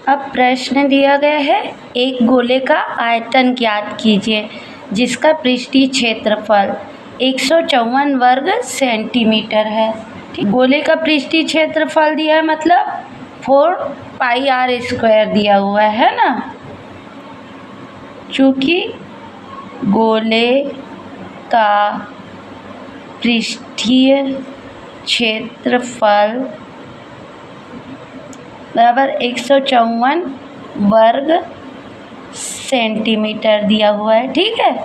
अब प्रश्न दिया गया है, एक गोले का आयतन ज्ञात कीजिए जिसका पृष्ठीय क्षेत्रफल 154 वर्ग सेंटीमीटर है। ठीक, गोले का पृष्ठीय क्षेत्रफल दिया है मतलब 4πr² दिया हुआ है ना। चूँकि गोले का पृष्ठीय क्षेत्रफल बराबर 154 वर्ग सेंटीमीटर दिया हुआ है। ठीक है,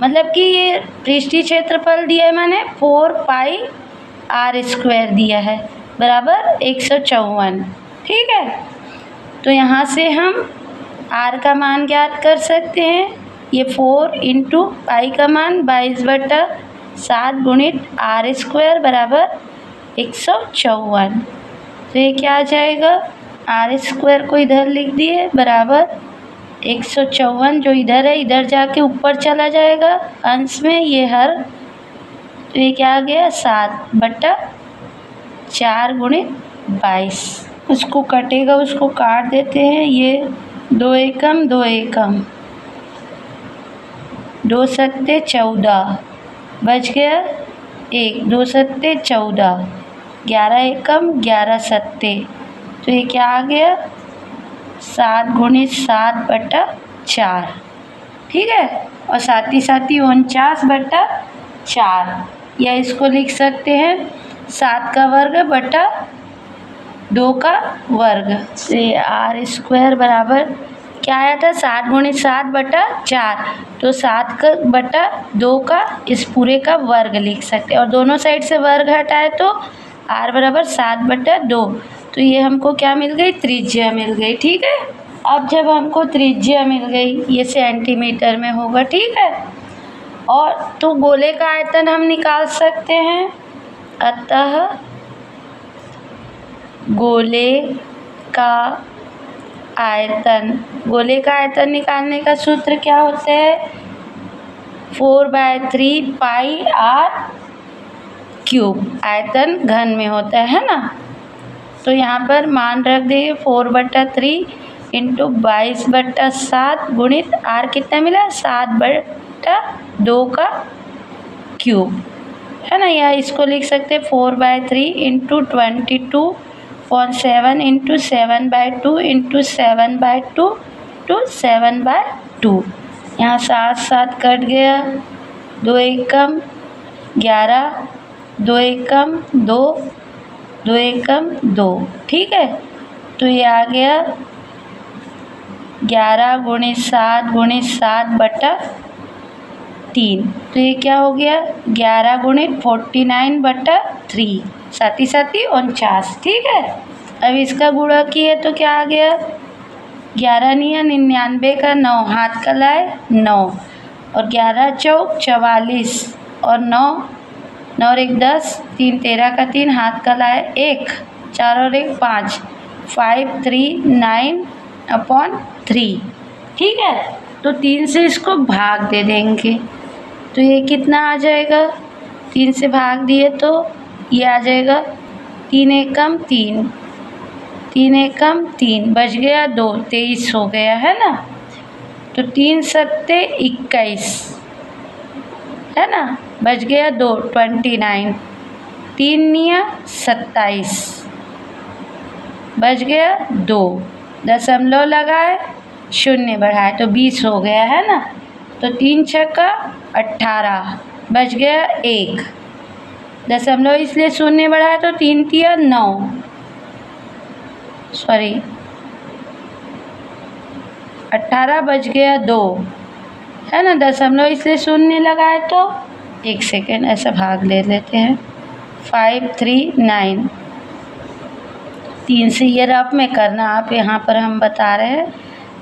मतलब कि ये पृष्ठीय क्षेत्रफल दिया है माने 4πr² दिया है बराबर 154। ठीक है, तो यहाँ से हम r का मान ज्ञात कर सकते हैं। ये 4 × पाई का मान 22/7 गुणित r² बराबर 154। तो ये क्या आ जाएगा, r² को इधर लिख दिए बराबर 154, जो इधर है इधर जाके ऊपर चला जाएगा अंश में ये हर, तो ये क्या आ गया 7/4 गुणित 22। उसको कटेगा, उसको काट देते हैं। ये 2 एकम 2 एकम 2 सत्ते 14 बच गया 1, 2 सत्ते 14, 11 एकम 11 सत्ते, तो ये क्या आ गया 7 × 7/4। ठीक है, और साथ ही 49/4, या इसको लिख सकते हैं 7 का वर्ग बटा 2 का वर्ग। तो ये r² बराबर क्या आया था 7 × 7/4, तो 7 का बटा 2 का इस पूरे का वर्ग लिख सकते हैं, और दोनों साइड से वर्ग हटाए तो r बराबर 7/2। तो ये हमको क्या मिल गई, त्रिज्या मिल गई। ठीक है, अब जब हमको त्रिज्या मिल गई, ये सेंटीमीटर में होगा। ठीक है, और तो गोले का आयतन हम निकाल सकते हैं। अतः गोले का आयतन निकालने का सूत्र क्या होता है, 4/3πr³। आयतन घन में होता है ना, तो यहाँ पर मान रख देंगे 4/3 × 22/7 गुणित r कितना मिला 7/2 का क्यूब है ना, या इसको लिख सकते हैं 4/3 × 22.7 × 7/2 × 7/2 to 7/2। यहाँ 7 कट गया, 2 एकम 11, 2 एकम 2, 2 एकम 2। ठीक है, तो ये आ गया 11 × 7 × 7/3। तो ये क्या हो गया 11 × 49/3, साथ ही 49। ठीक है, अब इसका गुणा किए तो क्या आ गया 11 × 99 का 9, हाथ का लाए 9, और 11 चौक 44, और 9 और 1 10, 3 13 का 3, हाथ का लाए 1, 4 और 1 5, 539/3। ठीक है, तो 3 से इसको भाग दे देंगे, तो ये कितना आ जाएगा, 3 से भाग दिए तो ये आ जाएगा 3 एकम 3, 3 एकम 3, बच गया 2, 23 हो गया है ना। तो 3 सत्ते 21 है ना, बच गया 2, 29, 3 निया 27, बच गया 2, दशमलव लगाए 0 बढ़ाए तो 20 हो गया है ना। तो 3 छक्का 18, बच गया 1, दशमलव इसलिए 0 बढ़ाए तो 3 तिया 9, सॉरी 18 बच गया 2 है ना, दशमलव इसलिए 0 लगाए तो 1 सेकेंड ऐसा भाग ले लेते हैं, 539। 3 से ये रफ में करना आप, यहाँ पर हम बता रहे हैं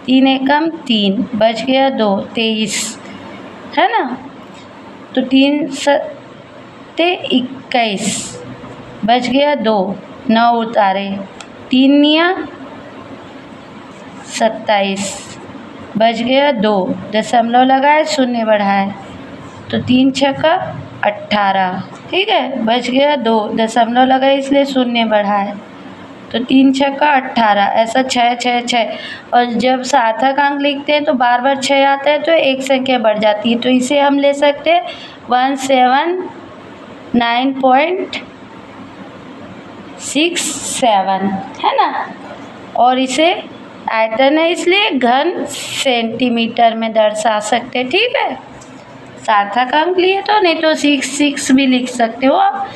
3 एकम 3, बच गया 2, 23 है ना। तो 3 सत्ते 21, बच गया 2, 9 उतारे, 3 निया 27, बच गया 2, दशमलव लगाए 0 बढ़ाए तो 3 छक्का 18। ठीक है, बच गया 2, दशमलव लगाए इसलिए 0 बढ़ाए तो 3 छक्का 18, ऐसा 6 6 6। और जब सार्थक अंक लिखते हैं तो बार बार 6 आता है तो एक संख्या बढ़ जाती है, तो इसे हम ले सकते हैं 179.67 है ना। और इसे आयतन है इसलिए घन सेंटीमीटर में दर्शा सकते हैं। ठीक है, सार्थक अंक लिए तो, नहीं तो 6 भी लिख सकते हो आप।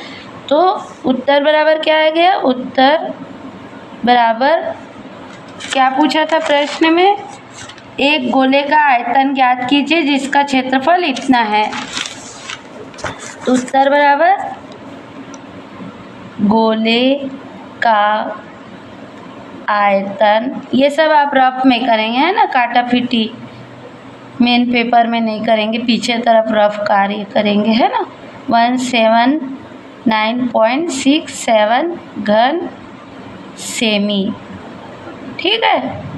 तो उत्तर बराबर क्या आ गया, उत्तर बराबर क्या पूछा था प्रश्न में, एक गोले का आयतन ज्ञात कीजिए जिसका क्षेत्रफल इतना है। तो उत्तर बराबर गोले का आयतन, ये सब आप रफ में करेंगे है ना, काटा पीटी मेन पेपर में नहीं करेंगे, पीछे तरफ रफ कार्य करेंगे है ना। 179.67 घन सेमी। ठीक है।